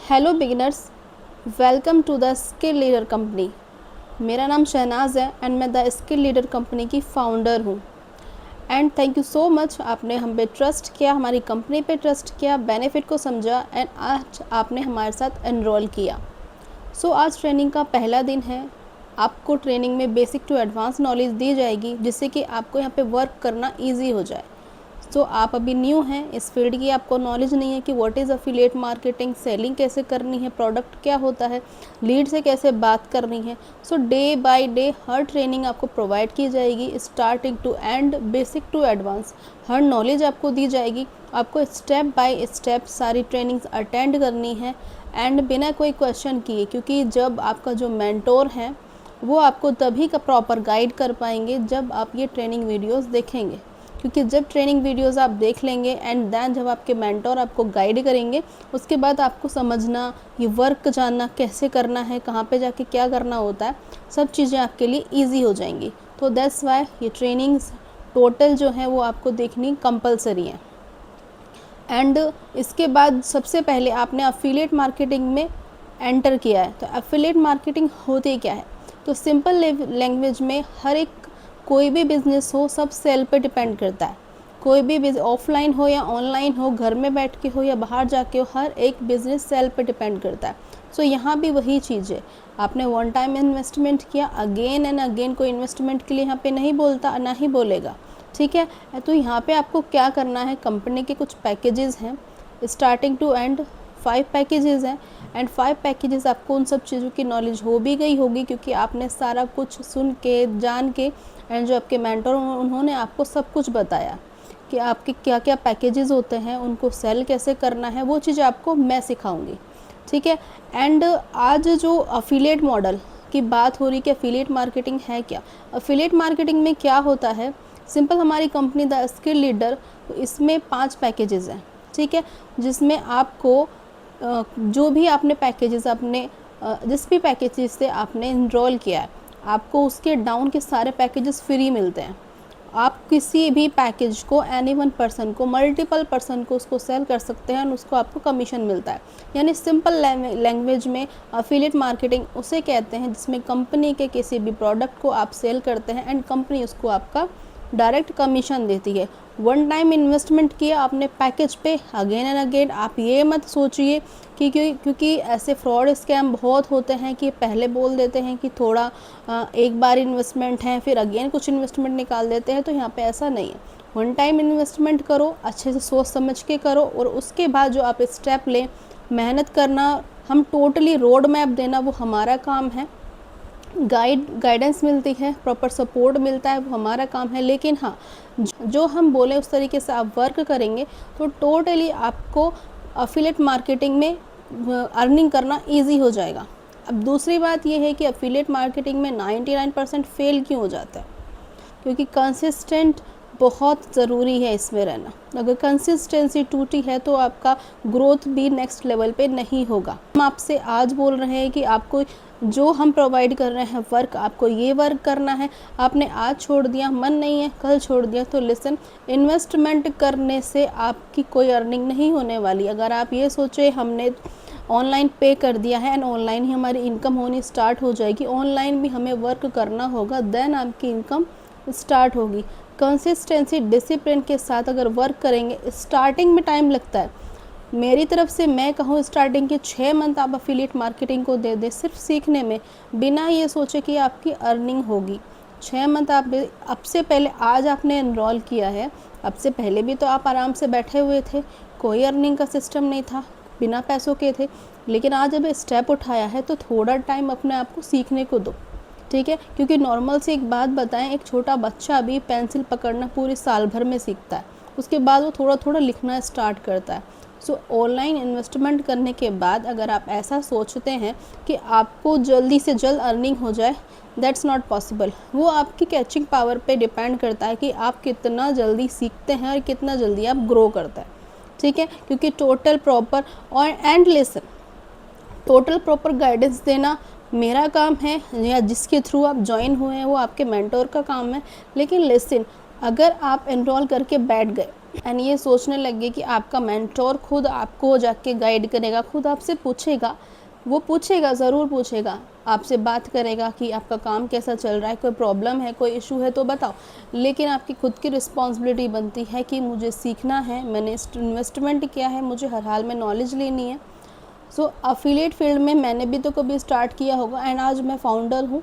Hello beginners, welcome to the skill leader company. मेरा नाम शहनाज है एंड मैं द स्किल लीडर कंपनी की फाउंडर हूँ। And thank you so much, आपने हम पे ट्रस्ट किया, हमारी कंपनी पे ट्रस्ट किया, बेनिफिट को समझा एंड आज आपने हमारे साथ एनरोल किया। सो आज ट्रेनिंग का पहला दिन है। आपको ट्रेनिंग में बेसिक टू एडवांस नॉलेज दी जाएगी जिससे कि आपको यहाँ पे वर्क करना ईजी हो जाए। सो आप अभी न्यू हैं इस फील्ड की, आपको नॉलेज नहीं है कि what is affiliate marketing, selling कैसे करनी है, प्रोडक्ट क्या होता है, लीड से कैसे बात करनी है। सो डे बाय डे हर ट्रेनिंग आपको प्रोवाइड की जाएगी, starting to end, basic to advance. हर नॉलेज आपको दी जाएगी। आपको स्टेप बाय स्टेप सारी ट्रेनिंग्स अटेंड करनी है एंड बिना कोई क्वेश्चन किए, क्योंकि जब आपका जो मेंटोर है वो आपको तभी का प्रॉपर गाइड कर पाएंगे जब आप ये ट्रेनिंग वीडियोस देखेंगे। क्योंकि जब ट्रेनिंग वीडियोस आप देख लेंगे एंड देन जब आपके मेंटोर आपको गाइड करेंगे, उसके बाद आपको समझना, ये वर्क जानना कैसे करना है, कहाँ पे जाके क्या करना होता है, सब चीज़ें आपके लिए ईजी हो जाएंगी। तो दैट्स वाई ये ट्रेनिंग्स टोटल जो है वो आपको देखनी कंपलसरी है। एंड इसके बाद सबसे पहले आपने अफिलिएट मार्केटिंग में एंटर किया है। तो अफिलिएट मार्केटिंग होती क्या है? तो सिंपल लैंग्वेज में हर एक कोई भी बिज़नेस हो सब सेल पे डिपेंड करता है। कोई भी ऑफलाइन हो या ऑनलाइन हो, घर में बैठ के हो या बाहर जाके हो, हर एक बिज़नेस सेल पे डिपेंड करता है। सो यहाँ भी वही चीज़ है। आपने वन टाइम इन्वेस्टमेंट किया, अगेन एंड अगेन कोई इन्वेस्टमेंट के लिए यहाँ पे नहीं बोलता, ना ही बोलेगा। ठीक है, तो यहाँ पे आपको क्या करना है, कंपनी के कुछ पैकेजेस हैं, स्टार्टिंग टू एंड 5 पैकेजेस हैं एंड 5 पैकेजेस आपको उन सब चीज़ों की नॉलेज हो भी गई होगी, क्योंकि आपने सारा कुछ सुन के जान के एंड जो आपके मेंटर उन्होंने आपको सब कुछ बताया कि आपके क्या क्या पैकेजेस होते हैं, उनको सेल कैसे करना है, वो चीज़ आपको मैं सिखाऊंगी। ठीक है, एंड आज जो अफिलिएट मॉडल की बात हो रही कि अफिलिएट मार्केटिंग है क्या, अफिलिएट मार्केटिंग में क्या होता है, सिंपल हमारी कंपनी द स्किल लीडर, इसमें 5 पैकेजेस हैं। ठीक है, जिसमें आपको जो भी आपने पैकेजेस अपने जिस भी पैकेजेस से आपने इनरोल किया है, आपको उसके डाउन के सारे पैकेजेस फ्री मिलते हैं। आप किसी भी पैकेज को एनी वन पर्सन को, मल्टीपल पर्सन को उसको सेल कर सकते हैं और उसको आपको कमीशन मिलता है। यानी सिंपल लैंग्वेज में अफिलिएट मार्केटिंग उसे कहते हैं जिसमें कंपनी के किसी भी प्रोडक्ट को आप सेल करते हैं एंड कंपनी उसको आपका डायरेक्ट कमीशन देती है। वन टाइम इन्वेस्टमेंट किया आपने पैकेज पे, अगेन एंड अगेन आप ये मत सोचिए कि क्योंकि ऐसे फ्रॉड स्कैम बहुत होते हैं कि पहले बोल देते हैं कि थोड़ा एक बार इन्वेस्टमेंट है, फिर अगेन कुछ इन्वेस्टमेंट निकाल देते हैं। तो यहाँ पे ऐसा नहीं है। वन टाइम इन्वेस्टमेंट करो, अच्छे से सोच समझ के करो और उसके बाद जो आप स्टेप लें, मेहनत करना, हम टोटली रोड मैप देना वो हमारा काम है, गाइडेंस मिलती है, प्रॉपर सपोर्ट मिलता है, वो हमारा काम है। लेकिन हाँ, जो हम बोले उस तरीके से आप वर्क करेंगे तो टोटली आपको अफिलिएट मार्केटिंग में अर्निंग करना इजी हो जाएगा। अब दूसरी बात ये है कि अफिलिएट मार्केटिंग में 99% फेल क्यों हो जाता है? क्योंकि कंसिस्टेंट बहुत ज़रूरी है इसमें रहना। अगर कंसिस्टेंसी टूटी है तो आपका ग्रोथ भी नेक्स्ट लेवल पे नहीं होगा। हम आपसे आज बोल रहे हैं कि आपको जो हम प्रोवाइड कर रहे हैं वर्क, आपको ये वर्क करना है, आपने आज छोड़ दिया, मन नहीं है कल छोड़ दिया, तो लिसन, इन्वेस्टमेंट करने से आपकी कोई अर्निंग नहीं होने वाली। अगर आप ये सोचे हमने ऑनलाइन पे कर दिया है एंड ऑनलाइन ही हमारी इनकम होनी स्टार्ट हो जाएगी, ऑनलाइन भी हमें वर्क करना होगा, देन आपकी इनकम स्टार्ट होगी। कंसिस्टेंसी डिसिप्लिन के साथ अगर वर्क करेंगे, स्टार्टिंग में टाइम लगता है, मेरी तरफ से मैं कहूँ स्टार्टिंग के 6 मंथ आप अफिलिएट मार्केटिंग को दे दें सिर्फ सीखने में, बिना ये सोचे कि आपकी अर्निंग होगी। 6 मंथ आप अब से पहले, आज आपने एनरोल किया है, अब से पहले भी तो आप आराम से बैठे हुए थे, कोई अर्निंग का सिस्टम नहीं था, बिना पैसों के थे। लेकिन आज जब स्टेप उठाया है तो थोड़ा टाइम अपने आप को सीखने को दो। ठीक है, क्योंकि नॉर्मल से एक बात बताएं, एक छोटा बच्चा भी पेंसिल पकड़ना पूरे साल भर में सीखता है, उसके बाद वो थोड़ा थोड़ा लिखना स्टार्ट करता है। सो ऑनलाइन इन्वेस्टमेंट करने के बाद अगर आप ऐसा सोचते हैं कि आपको जल्दी से जल्द अर्निंग हो जाए, दैट्स नॉट पॉसिबल। वो आपकी कैचिंग पावर पे डिपेंड करता है कि आप कितना जल्दी सीखते हैं और कितना जल्दी आप ग्रो करते हैं। ठीक है, क्योंकि टोटल प्रॉपर और and lesson, total proper guidance देना मेरा काम है, या जिसके थ्रू आप ज्वाइन हुए हैं वो आपके मेंटोर का काम है। लेकिन लेसन, अगर आप एनरोल करके बैठ गए एंड ये सोचने लगे कि आपका मेंटोर खुद आपको जाके गाइड करेगा, खुद आपसे पूछेगा, वो पूछेगा, ज़रूर पूछेगा, आपसे बात करेगा कि आपका काम कैसा चल रहा है, कोई प्रॉब्लम है, कोई इशू है तो बताओ। लेकिन आपकी खुद की रिस्पॉन्सिबिलिटी बनती है कि मुझे सीखना है, मैंने इन्वेस्टमेंट किया है, मुझे हर हाल में नॉलेज लेनी है। सो अफिलिएट फील्ड में मैंने भी तो कभी स्टार्ट किया होगा एंड आज मैं फाउंडर हूँ।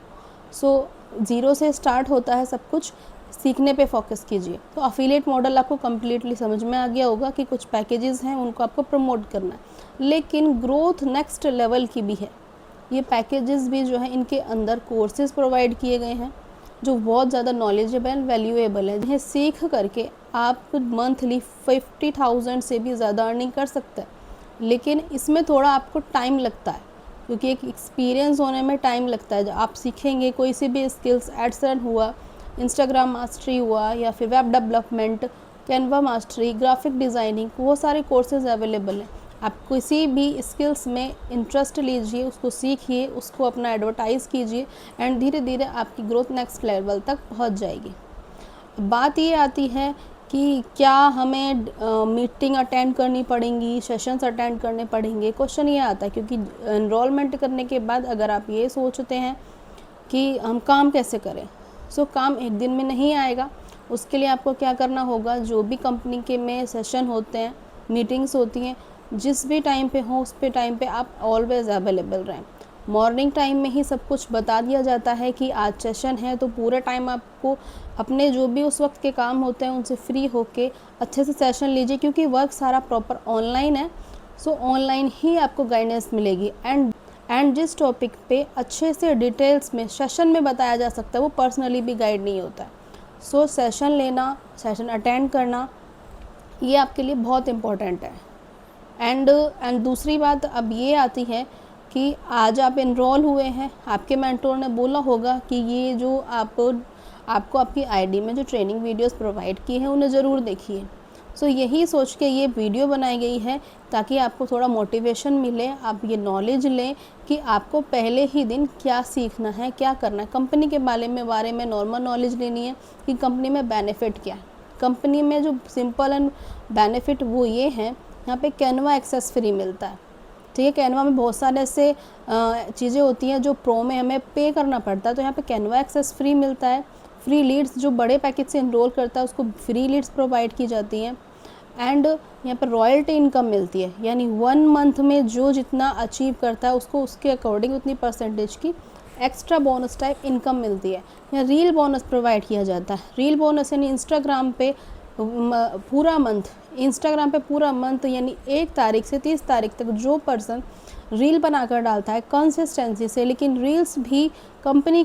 सो ज़ीरो से स्टार्ट होता है सब कुछ, सीखने पे फोकस कीजिए। तो अफिलिएट मॉडल आपको कम्प्लीटली समझ में आ गया होगा कि कुछ पैकेजेस हैं, उनको आपको प्रमोट करना है। लेकिन ग्रोथ नेक्स्ट लेवल की भी है। ये पैकेजेस भी जो है, इनके अंदर कोर्सेज प्रोवाइड किए गए हैं जो बहुत ज़्यादा नॉलेजेबल वैल्यूएबल है, जिन्हें सीख करके आप मंथली 50,000 से भी ज़्यादा अर्निंग कर सकते हैं। लेकिन इसमें थोड़ा आपको टाइम लगता है, क्योंकि एक एक्सपीरियंस होने में टाइम लगता है। जब आप सीखेंगे कोई सी भी स्किल्स, एडसन हुआ, इंस्टाग्राम मास्टरी हुआ, या फिर web development, Canva mastery, graphic designing, वो सारे कोर्सेज अवेलेबल हैं। आप किसी भी स्किल्स में इंटरेस्ट लीजिए, उसको सीखिए, उसको अपना एडवर्टाइज़ कीजिए एंड धीरे धीरे आपकी ग्रोथ नेक्स्ट लेवल तक पहुंच जाएगी। बात ये आती है कि क्या हमें मीटिंग अटेंड करनी पड़ेंगी, सेशंस अटेंड करने पड़ेंगे। क्वेश्चन ये आता है क्योंकि एनरोलमेंट करने के बाद अगर आप ये सोचते हैं कि हम काम कैसे करें, सो काम एक दिन में नहीं आएगा। उसके लिए आपको क्या करना होगा, जो भी कंपनी के में सेशन होते हैं, मीटिंग्स होती हैं, जिस भी टाइम पे हो उस पे टाइम पे आप ऑलवेज़ अवेलेबल रहें। मॉर्निंग टाइम में ही सब कुछ बता दिया जाता है कि आज सेशन है, तो पूरे टाइम आपको अपने जो भी उस वक्त के काम होते हैं उनसे फ्री होके अच्छे से सेशन लीजिए, क्योंकि वर्क सारा प्रॉपर ऑनलाइन है। सो ऑनलाइन ही आपको गाइडेंस मिलेगी एंड जिस टॉपिक पे अच्छे से डिटेल्स में सेशन में बताया जा सकता है, वो पर्सनली भी गाइड नहीं होता है। सो सेशन लेना, सेशन अटेंड करना, ये आपके लिए बहुत इम्पोर्टेंट है। एंड दूसरी बात अब ये आती है कि आज आप इनरोल हुए हैं, आपके मेंटोर ने बोला होगा कि ये जो आपको आपकी आईडी में जो ट्रेनिंग वीडियोस प्रोवाइड की हैं उन्हें ज़रूर देखिए। सो यही सोच के ये वीडियो बनाई गई है ताकि आपको थोड़ा मोटिवेशन मिले, आप ये नॉलेज लें कि आपको पहले ही दिन क्या सीखना है, क्या करना है। कंपनी के बारे में नॉर्मल नॉलेज लेनी है कि कंपनी में बेनिफिट क्या है। कंपनी में जो सिंपल एंड बेनिफिट वो ये हैं, यहाँ पे कैनवा एक्सेस फ्री मिलता है। ठीक है, कैनवा में बहुत सारे ऐसे चीज़ें होती हैं जो प्रो में हमें पे करना पड़ता है, तो यहाँ पे कैनवा एक्सेस फ्री मिलता है। फ्री लीड्स, जो बड़े पैकेज से इनरोल करता है उसको फ्री लीड्स प्रोवाइड की जाती हैं। एंड यहाँ पर रॉयल्टी इनकम मिलती है, यानी 1 मंथ में जो जितना अचीव करता है उसको उसके अकॉर्डिंग उतनी परसेंटेज की एक्स्ट्रा बोनस टाइप इनकम मिलती है। यहाँ रील बोनस प्रोवाइड किया जाता है। रील बोनस यानी इंस्टाग्राम पे पूरा मंथ यानी 1 तारीख से 30 तारीख तक जो पर्सन रील बनाकर डालता है कंसिस्टेंसी से, लेकिन रील्स भी कंपनी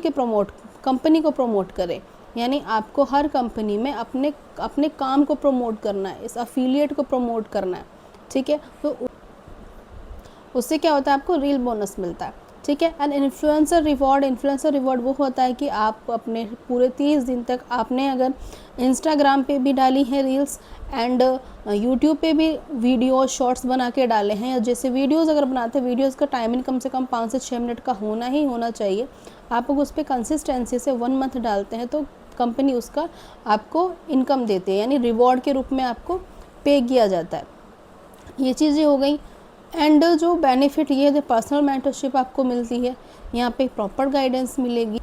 को प्रमोट करे, यानी आपको हर कंपनी में अपने काम को प्रमोट करना है, इस अफिलिएट को प्रमोट करना है। ठीक है, तो उससे क्या होता है, आपको रील बोनस मिलता है। ठीक है, एंड इन्फ्लुएंसर रिवॉर्ड वो होता है कि आप अपने पूरे 30 दिन तक आपने अगर इंस्टाग्राम पे भी डाली है रील्स एंड यूट्यूब पे भी वीडियो शॉर्ट्स बना के डाले हैं, या जैसे वीडियोस अगर बनाते हैं, वीडियोस का टाइमिंग कम से कम 5 से 6 मिनट का होना चाहिए। आप अगर उस पर कंसिस्टेंसी से 1 मंथ डालते हैं तो कंपनी उसका आपको इनकम देती है, यानी रिवॉर्ड के रूप में आपको पे किया जाता है। ये चीज़ें हो गई। एंड जो बेनिफिट ये है, पर्सनल मेंटरशिप आपको मिलती है, यहाँ पे प्रॉपर गाइडेंस मिलेगी।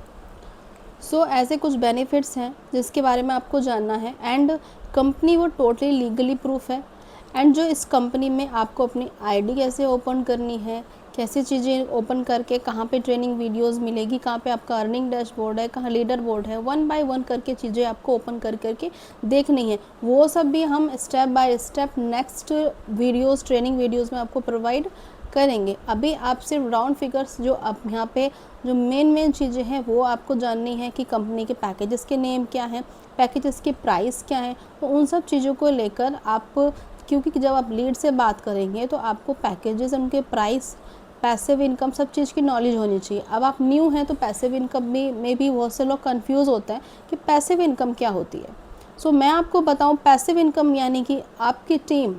सो ऐसे कुछ बेनिफिट्स हैं जिसके बारे में आपको जानना है। एंड कंपनी वो टोटली लीगली प्रूफ है। एंड जो इस कंपनी में आपको अपनी आईडी कैसे ओपन करनी है, कैसी चीज़ें ओपन करके कहाँ पे ट्रेनिंग वीडियोस मिलेगी, कहाँ पे आपका अर्निंग डैशबोर्ड है, कहाँ लीडर बोर्ड है, 1 बाय 1 करके चीज़ें आपको ओपन करके देखनी है। वो सब भी हम step by step next videos, training videos में आपको प्रोवाइड करेंगे। अभी आप सिर्फ राउंड फिगर्स, जो आप यहाँ पे जो मेन चीज़ें हैं वो आपको जाननी है कि कंपनी के पैकेजेस के नेम क्या हैं, पैकेजेस के प्राइस क्या हैं, तो उन सब चीज़ों को लेकर आप, क्योंकि जब आप लीड से बात करेंगे तो आपको पैकेजेस, उनके प्राइस, पैसिव इनकम, सब चीज़ की नॉलेज होनी चाहिए। अब आप न्यू हैं तो पैसिव इनकम में भी बहुत से लोग कंफ्यूज होते हैं कि पैसिव इनकम क्या होती है। सो मैं आपको बताऊं, पैसिव इनकम यानी कि आपकी टीम,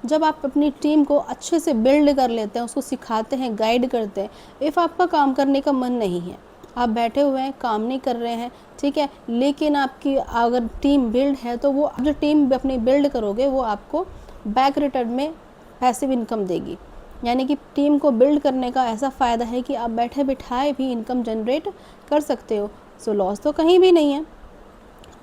जब आप अपनी टीम को अच्छे से बिल्ड कर लेते हैं, उसको सिखाते हैं, गाइड करते हैं। इफ़ आपका काम करने का मन नहीं है, आप बैठे हुए हैं, काम नहीं कर रहे हैं, ठीक है, लेकिन आपकी अगर टीम बिल्ड है तो वो जो टीम अपनी बिल्ड करोगे वो आपको बैक रिटर्न में पैसिव इनकम देगी। यानी कि टीम को बिल्ड करने का ऐसा फ़ायदा है कि आप बैठे बिठाए भी इनकम जनरेट कर सकते हो। सो लॉस तो कहीं भी नहीं है।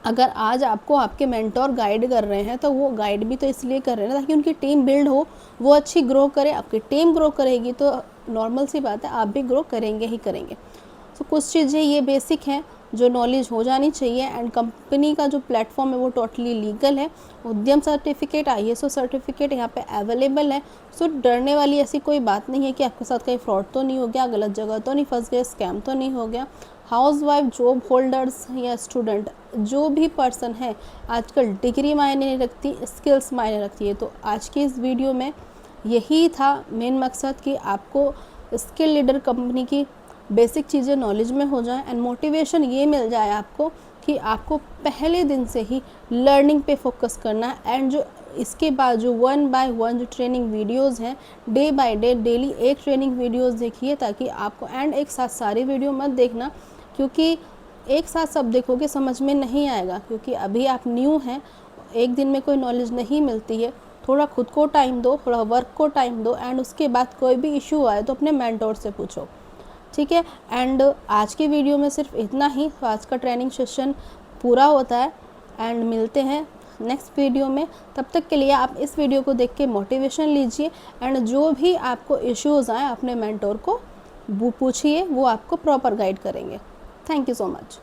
अगर आज आपको आपके मेंटोर गाइड कर रहे हैं तो वो गाइड भी तो इसलिए कर रहे हैं ताकि उनकी टीम बिल्ड हो, वो अच्छी ग्रो करे। आपकी टीम ग्रो करेगी तो नॉर्मल सी बात है आप भी ग्रो करेंगे ही करेंगे। तो कुछ चीज़ें ये बेसिक हैं जो नॉलेज हो जानी चाहिए। एंड कंपनी का जो प्लेटफॉर्म है वो टोटली लीगल है। उद्यम सर्टिफिकेट, ISO सर्टिफिकेट यहाँ पे अवेलेबल है। सो डरने वाली ऐसी कोई बात नहीं है कि आपके साथ कहीं फ्रॉड तो नहीं हो गया, गलत जगह तो नहीं फंस गए, स्कैम तो नहीं हो गया। हाउसवाइफ, जॉब होल्डर्स या स्टूडेंट, जो भी पर्सन है, आजकल डिग्री मायने नहीं रखती, स्किल्स मायने रखती है। तो आज की इस वीडियो में यही था मेन मकसद कि आपको स्किल लीडर कंपनी की बेसिक चीज़ें नॉलेज में हो जाए एंड मोटिवेशन ये मिल जाए आपको कि आपको पहले दिन से ही लर्निंग पे फोकस करना है। एंड जो इसके बाद जो 1 बाय 1 जो ट्रेनिंग वीडियोस हैं, डे बाय डे डेली एक ट्रेनिंग वीडियोस देखिए ताकि आपको, एंड एक साथ सारी वीडियो मत देखना क्योंकि एक साथ सब देखोगे समझ में नहीं आएगा, क्योंकि अभी आप न्यू हैं, एक दिन में कोई नॉलेज नहीं मिलती है। थोड़ा खुद को टाइम दो, थोड़ा वर्क को टाइम दो, एंड उसके बाद कोई भी इशू आए तो अपने मेंटोर से पूछो, ठीक है। एंड आज की वीडियो में सिर्फ इतना ही। तो आज का ट्रेनिंग सेशन पूरा होता है एंड मिलते हैं नेक्स्ट वीडियो में। तब तक के लिए आप इस वीडियो को देख के मोटिवेशन लीजिए एंड जो भी आपको इश्यूज़ आए अपने मेंटोर को पूछिए, वो आपको प्रॉपर गाइड करेंगे। Thank you so much.